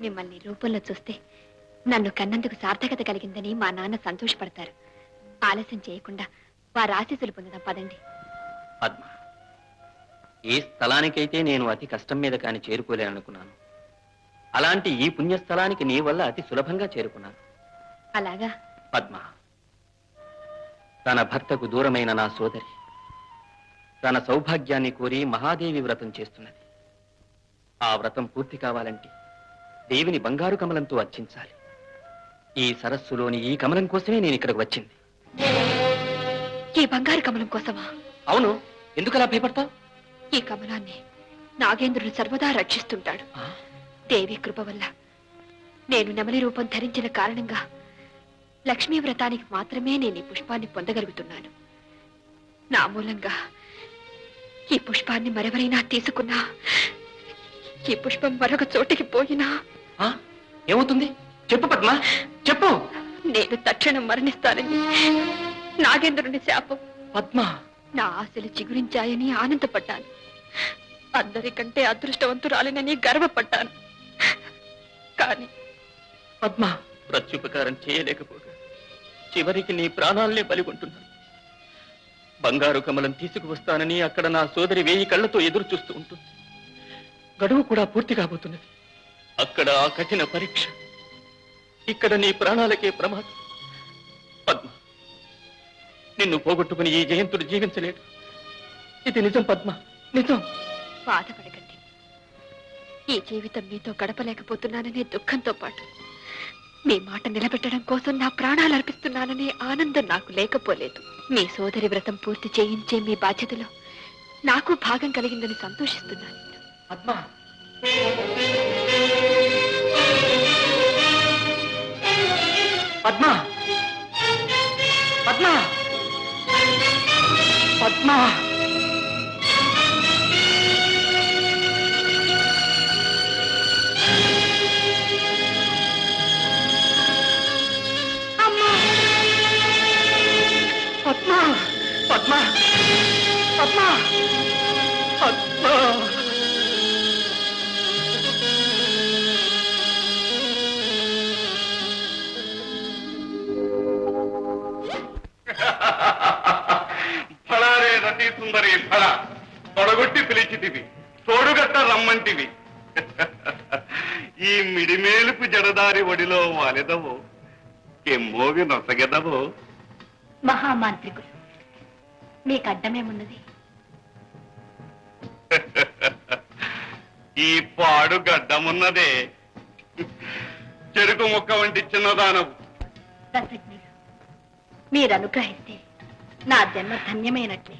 మిమ్మల్ని రూపంలో చూస్తే నన్ను కన్నందుకు సార్థకత కలిగిందని మా నాన్న సంతోషపడతారు. ఆలస్యం చేయకుండా వారి ఆశీస్సులు పొందుదాం పదండి. పద్మ, ఏ స్థలానికైతే నేను అతి కష్టం మీద కాని చేరుకోలేననుకున్నాను, అలాంటి ఈ పుణ్యస్థలానికి నీ వల్ల అతి సులభంగా చేరుకున్నాను. అలాగా? పద్మ, తన భర్తకు దూరమైన నా సోదరి తన సౌభాగ్యాన్ని కోరి మహాదేవి వ్రతం చేస్తున్నది. ఆ వ్రతం పూర్తి కావాలంటే దేవిని బంగారు కమలంతో అర్చించాలి. ఈ సరస్సులోని ఈ కమలం కోసమే నేను ఇక్కడికి వచ్చింది. ఈ బంగారు కమలం కోసమా? అవును. ఎందుకలా భయపడతావు? ఈ కమలాన్ని నాగేంద్రుడు సర్వదా రక్షిస్తుంటాడు. దేవి కృప వల్ల నేను నెమలి రూపం ధరించిన కారణంగా లక్ష్మీ వ్రతానికి మాత్రమే నేను ఈ పుష్పాన్ని పొందగలుగుతున్నాను. నా మూలంగా ఈ పుష్పాన్ని మరెవరైనా తీసుకున్నా, ఈ పుష్పం మరొక చోటికి పోయినా ఏమవుతుంది? చెప్పు పద్మ, చెప్పు. నేను తక్షణం మరణిస్తానని నాగేంద్రుని శాపం. పద్మ, నా ఆశలు చిగురించాయని ఆనందపడ్డాను. అందరికంటే అదృష్టవంతురాలినని గర్వపడ్డాను. కానీ పద్మ, ప్రత్యుపకారం చేయలేకపోగా చివరికి నీ ప్రాణాలనే బలిగొంటున్నాను. బంగారు కమలం తీసుకువస్తానని అక్కడ నా సోదరి 1000 కళ్లతో ఎదురు చూస్తూ ఉంటుంది. గడువు కూడా పూర్తి కాబోతున్నది. అక్కడ ఆ కఠిన పరీక్ష, ఇక్కడ నీ ప్రాణాలకే ప్రమాదం. పద్మ, నిన్ను పోగొట్టుకుని ఈ జయంతుడు జీవించలేడు. ఇది నిజం పద్మ, నిజం. బాధపడకండి. ఈ జీవితం మీతో గడపలేకపోతున్నాననే దుఃఖంతో పాటు మీ మాట నిలబెట్టడం కోసం నా ప్రాణాలు అర్పిస్తున్నాననే ఆనందం నాకు లేకపోలేదు. మీ సోదరి వ్రతం పూర్తి చేయించే మీ బాధ్యతలో నాకు భాగం కలిగిందని సంతోషిస్తున్నాను. పద్మ, పద్మ, పద్మ, పద్మ. పద్మ, పద్మ, పద్మ, పద్మ. ఫలారే రతి సుందరి ఫల తొడగొట్టి పిలిచితివి, తోడుగట్ట రమ్మంటివి. ఈ మిడిమేలుపు జడదారి ఒడిలో వాలెదవో, కెమ్మోవి నొసగెదవో. మహామాంత్రికులు, మీకు అడ్డమేమున్నది? ఈ పాడు గడ్డమున్నదే, చెరుకు మొక్క వంటి చిన్నదానవు. దశజ్ఞులు, మీరు అనుగ్రహిస్తే నా జన్మ ధన్యమైనట్లే.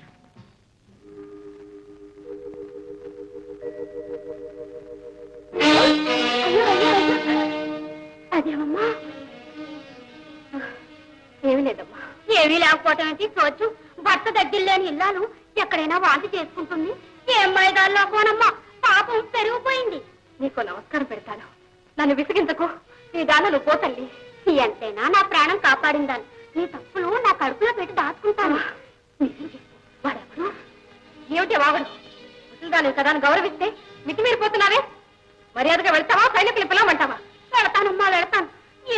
అదేమమ్మా? ఏమి లేదమ్మా. ఏమీ లేకపోవటం ఏంటి? చూచు, భర్త దగ్గరలేని ఇల్లాలు ఎక్కడైనా వాంతి చేసుకుంటుంది. ఏం మైదాల్లో కోనమ్మా, పాపం పెరిగిపోయింది. నీకు నమస్కారం పెడతాను, నన్ను విసిగించకు. నీ దానలు పోతల్లి. ఎంతైనా నా ప్రాణం కాపాడిందాను. నీ తప్పులు నా కడుపులో పెట్టి దాచుకుంటాను. వాడెవరు? ఏమిటి వాగడు? ముసలిదాని కదా గౌరవిస్తే మితిమీరిపోతున్నావే. మర్యాదగా వెళ్తావా, సైనికులు పిలవమంటావా? వెళ్తానమ్మా, వెళ్తాను.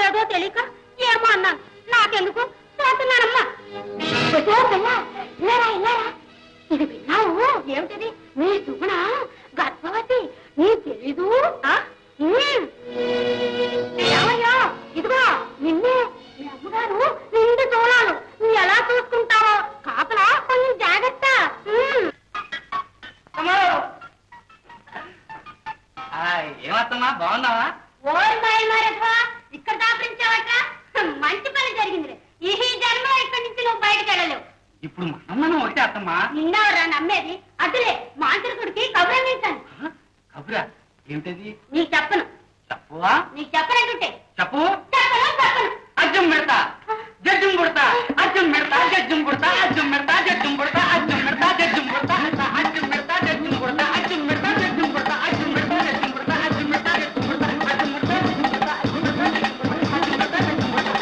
ఏదో తెలియక ఏమో అన్నాను, నాకెందుకు పోతున్నానమ్మా. ఇది విన్నావు? ఏమిటిది? నీ సుగుణ గర్భవతి, నీ తెలీదు? ఏమయ్యా, ఇదిగో నిన్నే మీ అమ్మగారు నిండు చూడాలి. నువ్వు ఎలా చూసుకుంటావో కాపలా కొంచెం జాగ్రత్త. ఏమత్తమ్మా, బాగున్నావా? ఓరి బయలుమారేవా, ఇక్కడ దాపించావట. మంచి పని జరిగింది. ఈ జన్మ ఇక్కడి నుంచి నువ్వు బయటకు వెళ్ళలేవు. ఇప్పుడు మనం ఒకటే అత్తమ్మా. నిన్నవరా నమ్మేది? అదిలే మాంత్రికుడికి కబురందించాను. కబురా? ఏమిటది? నీకు చెప్పను. చెప్పవా? నీకు చెప్పనంటుంటే చెప్పు. చెప్పను, చెప్పను. అజ్జం పెడతా, జడ్జం కొడతా, అజ్జం పెడతా, జడ్జం కొడతా, అజ్జం పెడతా, జడ్జం కొడతా, అజ్జం పెడతా, జడ్జం కొడతా, అజ్జం పెడతా, జడ్జం కొడతా, అజ్జం పెడతా, జడ్జం కొడతా, అజ్జం పెడతా, జడ్జం కొడతా, అజ్జం పెడతా, జడ్జం కొడతా, అజ్జం పెడతా, జడ్జం కొడతా,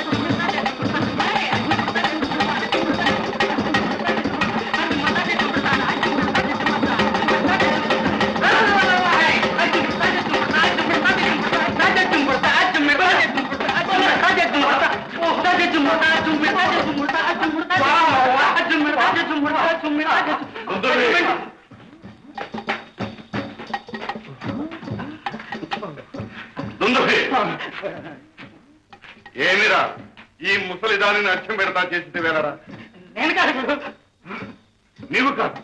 అజ్జం పెడతా, జడ్జం కొడతా, అజ్జం పెడతా, జడ్జం కొడతా, అజ్జం పెడతా, జడ్జం కొడతా, సుందరి ఏమిరా ఈ ముసలి దానిని అచ్చం పెడతా చేసి వేలరా? నేను కాదు. నీవు కాదు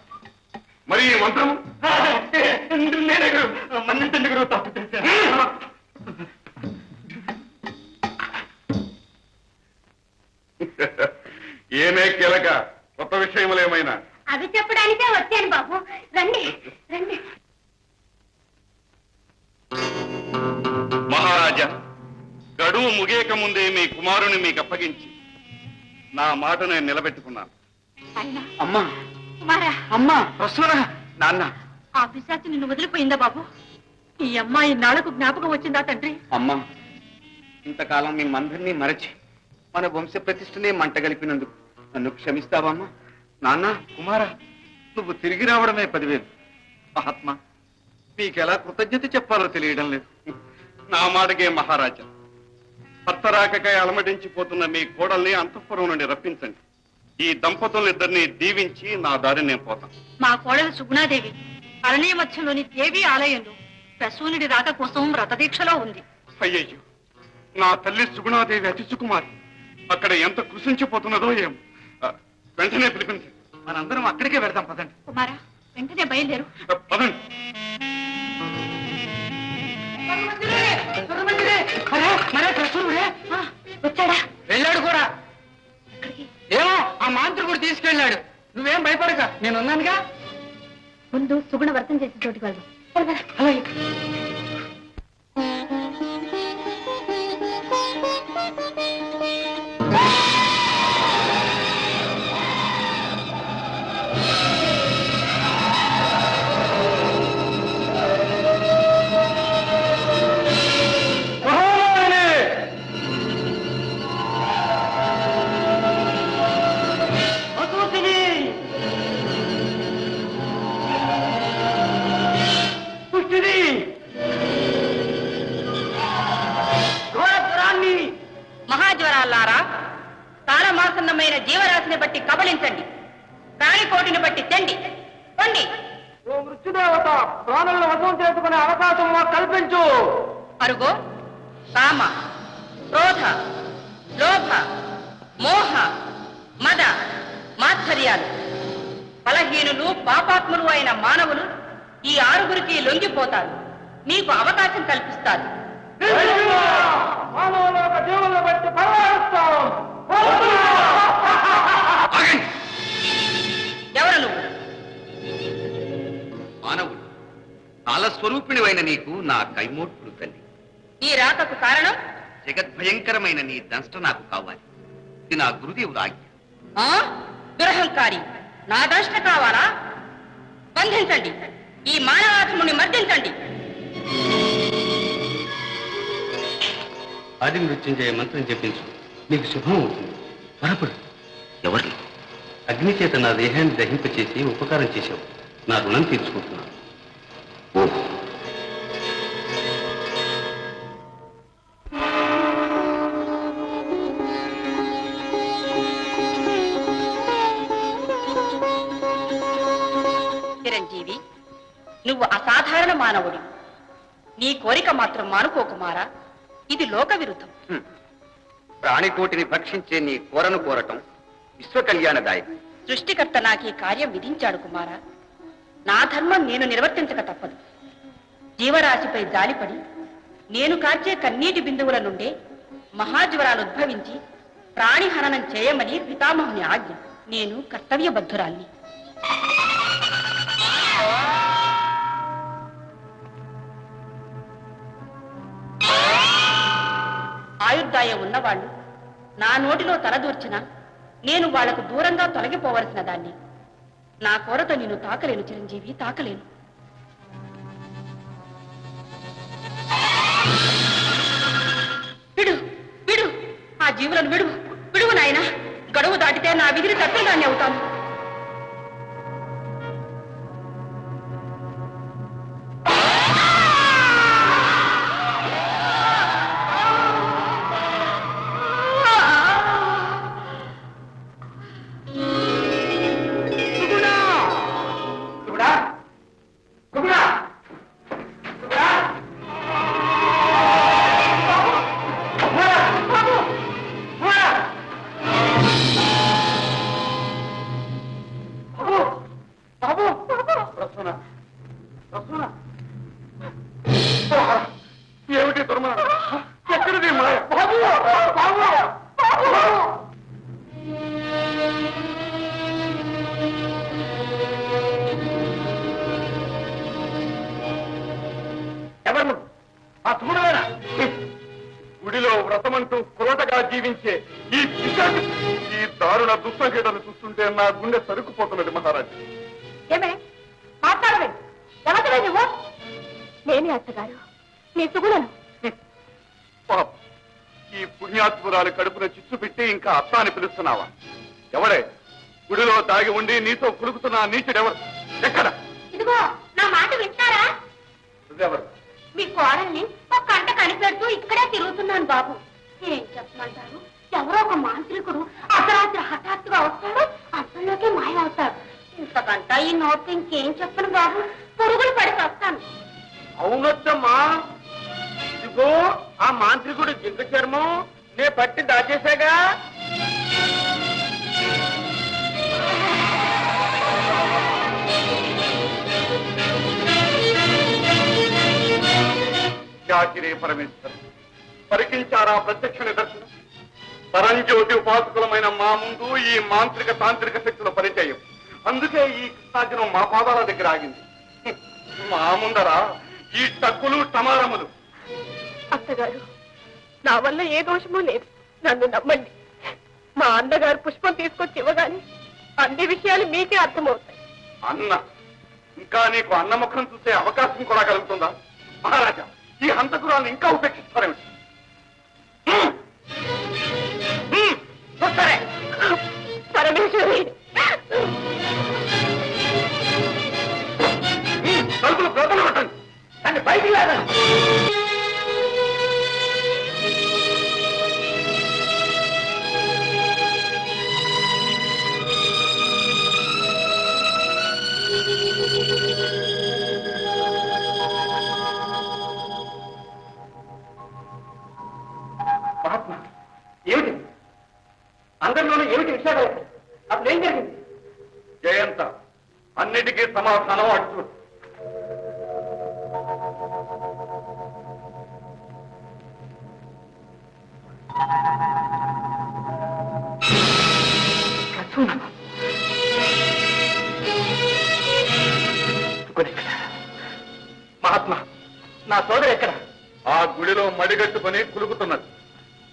మరి ఈ మంత్రము? నేనే మన్నించండి గురువు, తప్పు చేశాను. ఏమే కీలక, కొత్త విషయములేమైనా? అవి చెప్పడానికే వచ్చాను బాబు. రండి రండి. మహారాజా, గడువు ముగియక ముందే మీ కుమారుని మీకు అప్పగించి నా మాట నేను నిలబెట్టుకున్నాను. అమ్మా కుమారా, అమ్మా వస్తున్నా. నాన్న, ఆ పిశాచి నిన్ను వదిలిపోయిందా బాబు? ఈ అమ్మాయి నాళ్ళకు జ్ఞాపకం వచ్చిందా తండ్రి? అమ్మా, ఇంతకాలం మేమందరినీ మరచి మన వంశ ప్రతిష్టనే మంట గలిపినందుకు నన్ను క్షమిస్తావమ్మా? నాన్న, కుమారా, నువ్వు తిరిగి రావడమే 10,000. మహాత్మా, మీకెలా కృతజ్ఞత చెప్పాలో తెలియడం లేదు. నా మాటకే మహారాజా, భర్త రాకకై అలమటించిపోతున్న మీ కోడల్ని అంతఃపురం నుండి రప్పించండి. ఈ దంపతులిద్దరిని దీవించి నా దారి నేను పోతాను. మా కోడలు సుగుణాదేవి అరణ్య మధ్యంలోని దేవి ఆలయంలో ప్రసూనుడి రాక కోసం వ్రతదీక్షలో ఉంది. అయ్యయ్యో, నా తల్లి సుగుణాదేవి అతి సుకుమారి. అక్కడ ఎంత కృషించిపోతున్నదో ఏం. వెంటనే పిలిపించండి. మనందరం అక్కడికే వెళ్దాం, పదండి. కుమారా, వెంటనే బయలుదేరు. పదండి. వచ్చాడా? వెళ్ళాడు కూడా. ఏమో ఆ మాంత్రికుడు తీసుకెళ్ళాడు. నువ్వేం భయపడక, నేనున్నానుగా. ముందు సుగుణ వ్రతం చేసి చోటుకు వెళ్దాం. అలాగే. మహాజ్వరాలారా, కాలమాసన్నమైన జీవరాశిని బట్టి కబళించండి, ప్రాణికోటిని బట్టి తెండి, పొండి. ఓ మృత్యుదేవత, ప్రాణులను వశం చేసుకునే అవకాశం మాకు కల్పించు. అరుగో కామ, క్రోధ, లోభ, మోహ, మద, మాత్సర్యాలు బలహీనులు పాపాత్ములు అయిన మానవులు ఈ 6గురికి లొంగిపోతారు. మీకు అవకాశం కల్పిస్తారు. మానవుల జీవులను బట్టి పరమాయిస్తాం. ఎవరు నువ్వు? మానవుడు, కాలస్వరూపిణివైన నీకు నా కైమోట్లు తల్లి. ఈ రాకకు కారణం? జగద్భయంకరమైన నీ దంష్ట నాకు కావాలి. ఇది నా గురుదేవుడు ఆజ్ఞ. దురహంకారి, నా దంష్ట కావాలా? బంధించండి, ఈ మానవాధముని మర్దించండి. ఆది మృత్యుంజయ మంత్రం చెప్పించు, నీకు శుభం అవుతుంది. త్వరపడు. ఎవరు? అగ్ని చేత నా దేహాన్ని దహింపచేసి ఉపకారం చేశావు. నా రుణం తీర్చుకుంటున్నాను. ఓహో, చిరంజీవి, నువ్వు అసాధారణ మానవుడి. నీ కోరిక మాత్రం మానుకోకుమారా, ఇది లోక విరుద్ధం. ప్రాణికోటిని భక్షించే నీ కోరను కోరటం విశ్వ కళ్యాణదాయకం. సృష్టికర్త నాకీ కార్యం విధించాడు కుమారా. నా ధర్మం నేను నిర్వర్తించక తప్పదు. జీవరాశిపై జాలిపడి నేను కార్చే కన్నీటి బిందువుల నుండే మహాజ్వరాలు ఉద్భవించి ప్రాణిహననం చేయమని పితామహుని ఆజ్ఞ. నేను కర్తవ్యబద్ధురాల్ని. ఆయుర్దాయం ఉన్నవాళ్లు నా నోటిలో తలదూర్చిన నేను వాళ్లకు దూరంగా తొలగిపోవలసిన దాన్ని. నా కోరతో నేను తాకలేను చిరంజీవి, తాకలేను. విడు విడు, ఆ జీవులను విడువు, విడువు నాయన. గడువు దాటితే నా విధిని తప్పిదాన్ని అవుతాను. గుడిలో వ్రతమంటూ కులటగా జీవించే ఈ పిశాచి, ఈ దారుణ దుస్సహీడను చూస్తుంటే నా గుండె సరుకుపోతున్నది మహారాజా. ఏమే మాట్లాడవే, ఎవరివే నువ్వు? నేనే అత్తగారు, నీ సుగుణను. పాప, ఈ పుణ్యాత్మురాలు కడుపున చిచ్చు పెట్టి ఇంకా అత్త అని పిలుస్తున్నావా? ఎవడే గుడిలో దాగి ఉండి నీతో కులుకుతున్న నీచుడెవరు? ఎక్కడ? ఇదిగో నా మాట వింటారా? నువ్వెవరు? మీ కోడల్ని ఒక కంట కనిపెడుతూ ఇక్కడే తిరుగుతున్నాను బాబు. ఏం చెప్పమంటారు? ఎవరో ఒక మాంత్రికుడు అర్ధరాత్రి హఠాత్తుగా వస్తాడు, అర్థంలోకే మాయమవుతాడు. ఇంతకంట ఈ నోట్ ఇంకేం చెప్పను బాబు, పురుగులు పడి వస్తాను. అవునొచ్చమ్మా, ఇదిగో ఆ మాంత్రికుడు జింక చర్మం నే పట్టి దాచేసాగా. యాకిరే పరమేశ్వర, పరికించారా ప్రత్యక్ష నిదర్శనం? పరంజ్యోతి ఉపాసకులమైన మా ముందు ఈ మాంత్రిక తాంత్రిక శక్తుల పరిచయం. అందుకే ఈ కృష్ణార్జునం మా పాదాల దగ్గర ఆగింది. మా ముందరా ఈ టక్కులు టమారములు. అత్తగారు, నా వల్ల ఏ దోషమూ లేదు, నన్ను నమ్మండి. మా అన్నగారు పుష్పం తీసుకొచ్చి ఇవ్వగానే అన్ని విషయాలు మీకే అర్థమవుతాయి. అన్న, ఇంకా నీకు అన్న ముఖం చూసే అవకాశం కూడా కలుగుతుందా? మహారాజా, ఈ హంతకురాలను ఇంకా ఉపేక్షిస్తారేమిటి? సరే పరమేశ్వరి, తలుపులు బ్రతలు కొట్టండి, దాన్ని బయటికి లేదండి. మహాత్మా, ఏమిటి అందరిలోనూ ఏమిటి విషయాలు? అప్పుడు ఏం జరిగింది? జయంత, అన్నిటికీ సమాధానం అడుచు. మహాత్మా, నా సోదరు ఎక్కడ? ఆ గుడిలో మడిగట్టుకుని కులుకుతున్నది.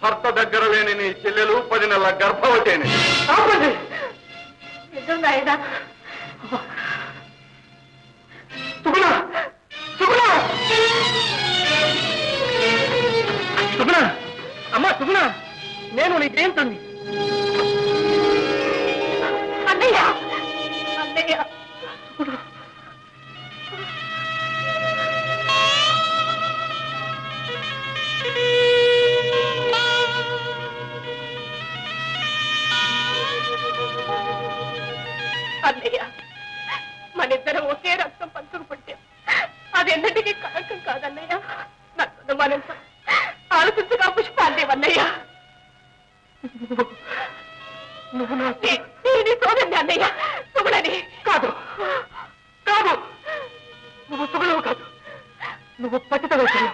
భర్త దగ్గర లేని నీ చెల్లెలు 10 నెలల గర్భవతి అయినది. నిజంగా అయినా సుగుణ, సుగుణ, సుగుణ, అమ్మా సుగుణ, నేను నీ జయంతుణ్ణి. అన్నయ్య, అన్నయ్య, అన్నయ్య, మనిద్దరం ఒకే రక్తం పంచుకు పుట్టాం. అది ఎన్నటికీ కళంకం కాదన్నయ్య. నన్ను మనంత ఆలోచించగా పుష్పాన్ని అన్నయ్య. నువ్వు నా నీ సోదరుని అన్నయ్య, సుగుణని కాదు, కాదు, నువ్వు సుగుణవు కాదు, నువ్వు పతితవచ్చావు.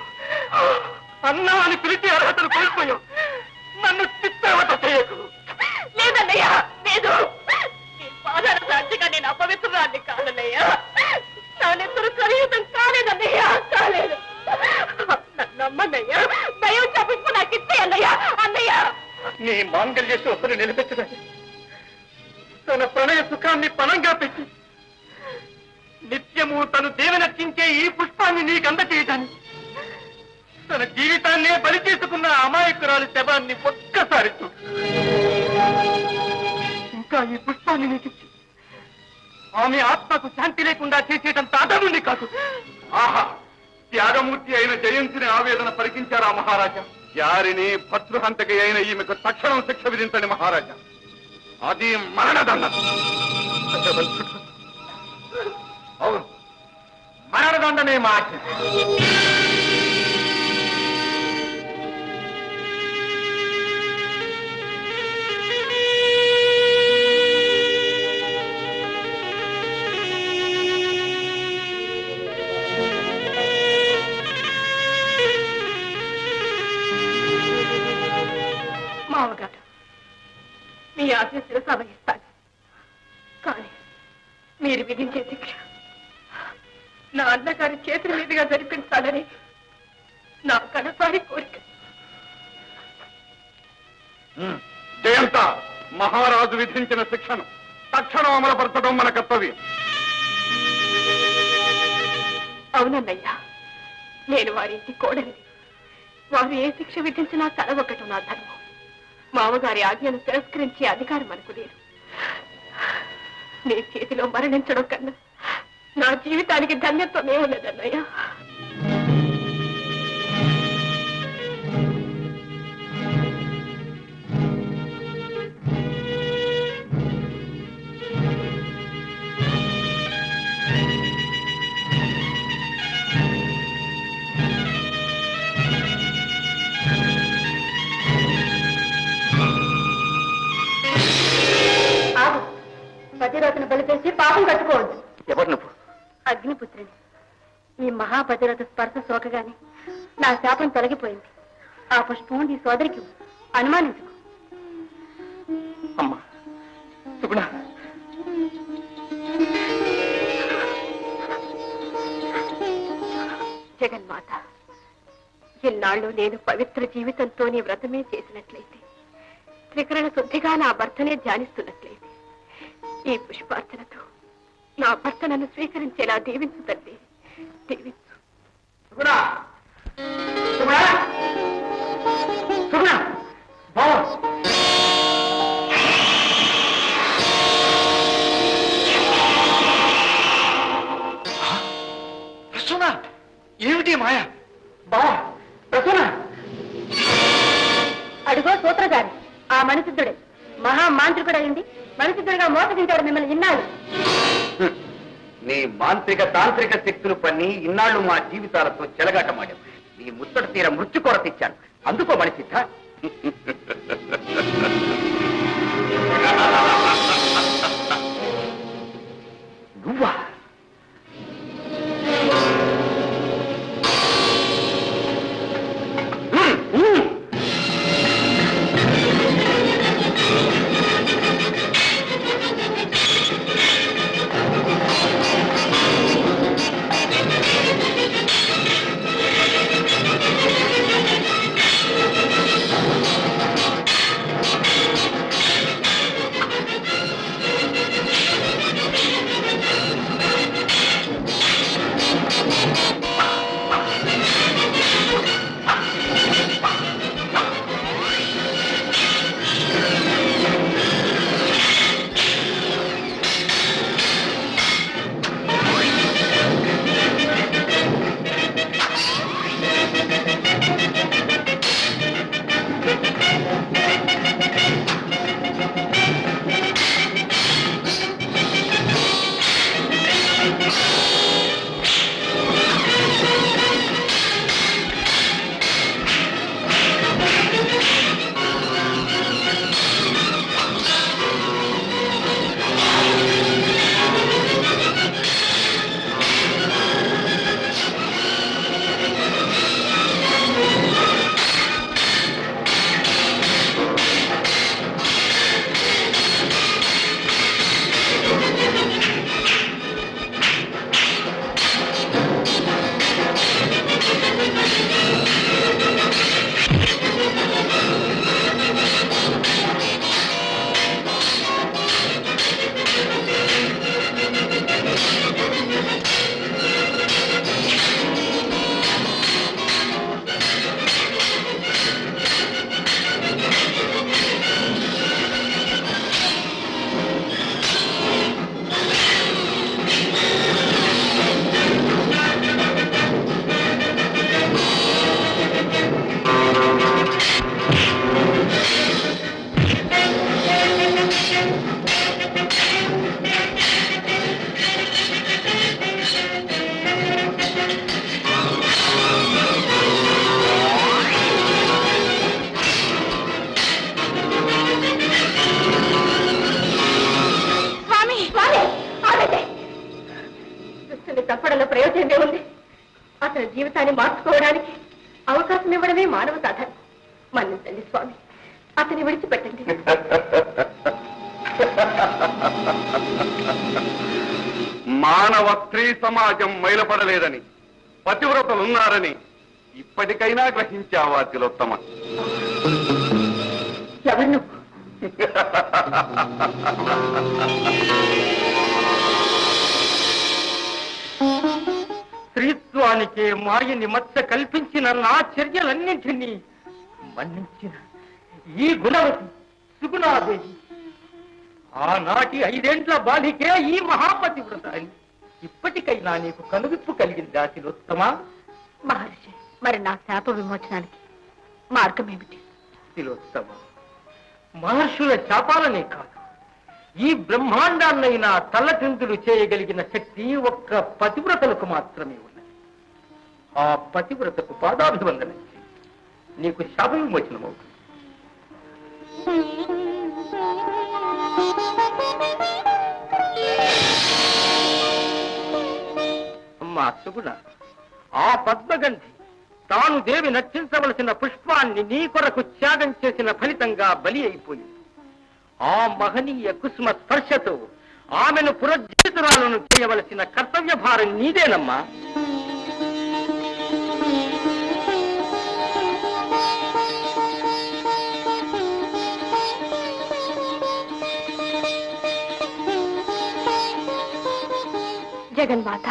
అన్నా అని పిలిచి అర్హతలు కోల్పోయావు. నన్ను చిత్రవత చేయకు. లేదన్నయ్య, లేదు. నీ పాదాల సాక్షిగా నేను అపవిత్రురాన్ని కాదన్నయ్య. నా నెత్తరు కలియుతం కాలేదన్నయ్య, కాలేదు. నమ్మన్నయ్య, దయం చప్పింపు నాకు ఇచ్చే అన్నయ్య. అన్నయ్య, నీ మాంగళ్య శోభను నిలబెట్టదని తన ప్రణయ సుఖాన్ని పణంగా పెట్టి నిత్యము తను దేవనర్చించే ఈ పుష్పాన్ని నీకు అందచేయటాన్ని తన జీవితాన్నే బలి చేసుకున్న అమాయకురాలి శవాన్ని ఒక్కసారి చూడు. ఇంకా ఈ పుష్పాన్ని నీకిచ్చి ఆమె ఆత్మకు శాంతి లేకుండా చేసేటంత అదముంది కాదు. ఆహా, త్యాగమూర్తి అయిన జయంతిని ఆవేదన పరికించారా మహారాజా? యారిని భద్రహంతకి అయిన ఈమెకు తక్షణం శిక్ష విధించండి మహారాజా. అది మరణదండ. అవును, మరణదండనే మాట. మామగారు, మీ ఆజ్ఞ శిరస వహిస్తాను. కానీ మీరు విధించే శిక్ష నా అన్నగారి చేతుల మీదుగా జరిపించాలని నా కనసారి కోరిక. జయంత, మహారాజు విధించిన శిక్షను తక్షణం అమలుపరచడం మన కర్తవ్యం. అవునన్నయ్యా, నేను వారింటి కోడలిని. వారు ఏ శిక్ష విధించినా తల ఒకటం నా ధర్మం. మామగారి ఆజ్ఞను తిరస్కరించే అధికారం మనకు లేదు. నీ చేతిలో మరణించడం కన్నా నా జీవితానికి ధన్యత్వమే ఉన్నదన్నయ్యా. పతివ్రతను బలిపేసి పాపం కట్టుకోవద్దు. ఎవరు నువ్వు? అగ్నిపుత్రిని. ఈ మహాపతివ్రత స్పర్శ సోకగానే నా శాపం తొలగిపోయింది. ఆ పుష్పం నీ సోదరికి అనుమానించుకో. అమ్మా సుగుణ, జగన్మాత, ఇన్నాళ్ళు నేను పవిత్ర జీవితంతో నీ వ్రతమే చేసినట్లయితే, త్రికరణ శుద్ధిగా నా భర్తనే ధ్యానిస్తున్నట్లయితే, ఈ పుష్పార్చనతో నా భర్త నన్ను స్వీకరించేలా దీవించు తల్లి, దీవించు. ఏమిటి మాయ? అడుగో సూత్రధారి, ఆ మణిసిద్ధుడే మహామాంత్రికుడు అయింది. మణిసిద్ధుడిగా మోసగించాడు మిమ్మల్ని ఇన్నాళ్ళు. నీ మాంత్రిక తాంత్రిక శక్తులు పన్ని ఇన్నాళ్ళు మా జీవితాలతో చెలగాటమాడాం. నీ ముచ్చట తీర మృత్యు కొర తెచ్చాను. అందుకో మణిసిద్ధ. నువ్వా? చంపడంలో ప్రయోజనమే ఉంది. అతని జీవితాన్ని మార్చుకోవడానికి అవకాశం ఇవ్వడమే మానవ సాధన. మన్నించండి స్వామి, అతన్ని విడిచిపెట్టండి. మానవ స్త్రీ సమాజం మైలపడలేదని, పతివ్రతలున్నారని ఇప్పటికైనా గ్రహించావా తిలోత్తమ? ఎవరు నువ్వు? స్త్రీత్వానికి మాయని మచ్చ కల్పించిన నా చర్యలన్నింటినీ మన్నించిన ఈ గుణవతి సుగుణాదేవి ఆనాటి 5 ఏండ్ల బాలికే ఈ మహాపతివ్రత అని ఇప్పటికైనా నీకు కనువిప్పు కలిగిందా తిలోత్తమా? మహర్షి, మరి నా శాప విమోచనానికి మార్గం ఏమిటి? తిలోత్తమా, మహర్షుల శాపాలనే కాదు, ఈ బ్రహ్మాండాన్నైనా తల్లకిందులు చేయగలిగిన శక్తి ఒక్క పతివ్రతలకు మాత్రమే ఉన్నది. ఆ పతివ్రతకు పాదాభివందనం చేయి, నీకు శాప విమోచనమవుతుంది. అమ్మా సుగుణ, ఆ పద్మగంధి తాను దేవి నర్చించవలసిన పుష్పాన్ని నీ కొరకు త్యాగం చేసిన ఫలితంగా బలి అయిపోయింది. ఆ మహనీయ కుసుమ స్పర్శతో ఆమెను పునర్జీవితురాలను చేయవలసిన కర్తవ్య భారం నీదేనమ్మా. జగన్మాత,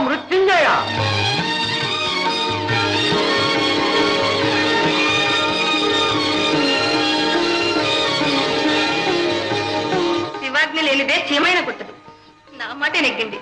మృత్యుంజయ, శివాజ్ఞ లేనిదే చీమైన కుట్టదు. నా మాట నెగ్గింది.